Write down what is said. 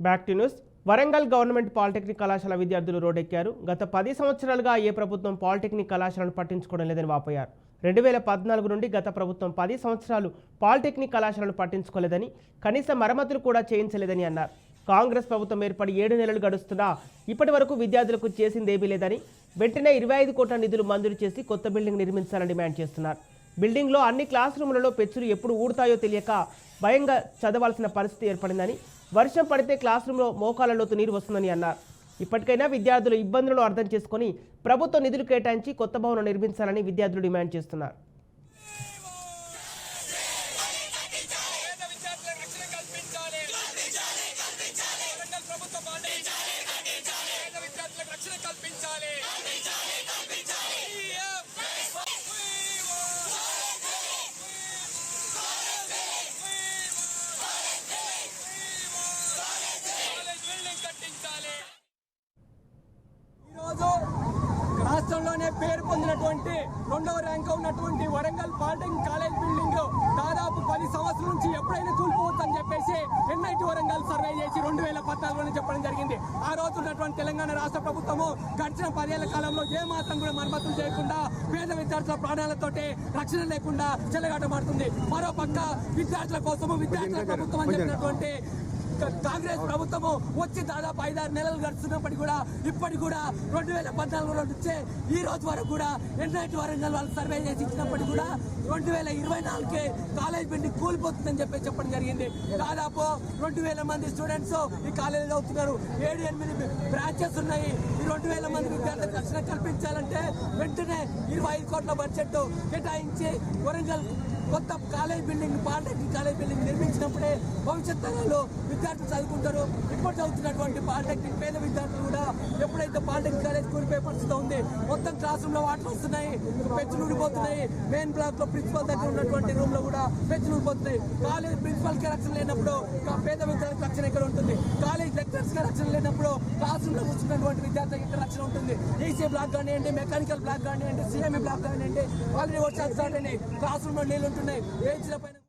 Back to news. Warangal government polytechnic కళాశాల విద్యార్థులు రోడ్డెక్కారు. గత 10 సంవత్సరాలుగా ఏ ప్రభుత్వం పాలిటెక్నిక్ కళాశాలను పట్టించుకోవడం లేదని వాపోయారు. 2014 నుండి గత ప్రభుత్వం 10 సంవత్సరాలు పాలిటెక్నిక్ కళాశాలను పట్టించుకోలేదని, కనీస మరమ్మతులు కూడా చేయించలేదని అన్నారు. కాంగ్రెస్ ప్రభుత్వం ఏర్పడి 7 నెలలు గడుస్తున్నా ఇప్పటి వరకు విద్యార్థులకు చేసిందేమీ లేదని, వెంటనే 25 కోట్ల నిధులు మంజూరు చేసి కొత్త బిల్డింగ్ నిర్మించాలని డిమాండ్ చేస్తున్నారు. బిల్డింగ్లో అన్ని క్లాస్ రూములలో పెచ్చులు ఎప్పుడు ఊడతాయో తెలియక భయంగా చదవాల్సిన పరిస్థితి ఏర్పడిందని, వర్షం పడితే క్లాస్ రూమ్లో మోకాళ్ళలోతు నీరు వస్తుందని అన్నారు. ఇప్పటికైనా విద్యార్థుల ఇబ్బందులను అర్థం చేసుకుని ప్రభుత్వ నిధులు కేటాయించి కొత్త భవనం నిర్మించాలని విద్యార్థులు డిమాండ్ చేస్తున్నారు. రాష్ట్రంలోనే పేరు పొందినటువంటి 2వ ర్యాంక్ ఉన్నటువంటి వరంగల్ పాలిటెక్నిక్ కాలేజ్ బిల్డింగ్ దాదాపు 10 సంవత్సరాల నుంచి ఎప్పుడైనా కూలిపోవచ్చని చెప్పేసి ఎన్ఐటి వరంగల్ సర్వే చేసి 2014లోనే చెప్పడం జరిగింది. ఆ రోజు ఉన్నటువంటి తెలంగాణ రాష్ట్ర ప్రభుత్వము గడిచిన 10 ఏళ్ల కాలంలో ఏ మాత్రం కూడా మరమ్మతులు చేయకుండా పేద విద్యార్థుల ప్రాణాలతోటి రక్షణ లేకుండా చెలగాటమాడుతుంది. మరో పక్క విద్యార్థుల కోసము విద్యార్థుల ప్రభుత్వం అని చెప్పినటువంటి కాంగ్రెస్ ప్రభుత్వము వచ్చి దాదాపు 5-6 నెలలు గడుస్తున్నప్పటికీ కూడా ఇప్పటికి కూడా 2014 నుంచే ఈ రోజు వరకు కూడా ఎన్ఐటి వరంగల్ వాళ్ళు సర్వే చేసి ఇచ్చినప్పటికీ కూడా 2024కే కాలేజ్ బిల్డింగ్ కూలిపోతుందని చెప్పడం జరిగింది. దాదాపు 2000 మంది స్టూడెంట్స్ ఈ కాలేజీలో అవుతున్నారు. 7-8 బ్రాంచెస్ ఉన్నాయి. ఈ 2000 మంది విద్యార్థులకు రక్షణ కల్పించాలంటే వెంటనే 25 కోట్ల బడ్జెట్ కేటాయించి వరంగల్ కొత్త college building polytechnic college building నిర్మించినప్పుడే భవిష్యత్ తరాలు విద్యార్థులు చదువుకుంటారు. ఇప్పుడు చదువుతున్నటువంటి పాలిటెక్నిక్ పేద విద్యార్థులు కూడా ఎప్పుడైతే పాలిటెక్నిక్ కాలేజ్ కూలిపోయే పరిస్థితి ఉంది, మొత్తం క్లాస్ రూమ్ లో వాటర్ వస్తున్నాయి, పెచ్చులు ఊడిపోతున్నాయి. మెయిన్ బ్లాక్ లో ప్రిన్సిపల్ దగ్గర ఉన్నటువంటి రూమ్ లో కూడా పెచ్చులు ఊడిపోతున్నాయి. కాలేజ్ ప్రిన్సిపల్ కి రక్షణ లేనప్పుడు పేద విద్యార్థులకు రక్షణ ఎక్కడ ఉంటుంది? కాలేజ్ లెక్చరర్స్ కి రక్షణ లేనప్పుడు క్లాస్ రూమ్ లో కూర్చున్నటువంటి విద్యార్థులకు ఇక్కడ రక్షణ ఉంటుంది. ఈసీ బ్లాక్ కానివ్వండి, మెకానికల్ బ్లాక్ కానివ్వండి, సిఎంఈ బ్లాక్ కానివ్వండి, ఆల్రెడీ వర్షాలు స్టార్ట్ అయినాయి. క్లాస్ రూమ్ లో నీళ్ళు ఉంటున్నాయి. బెంచ్ల పైన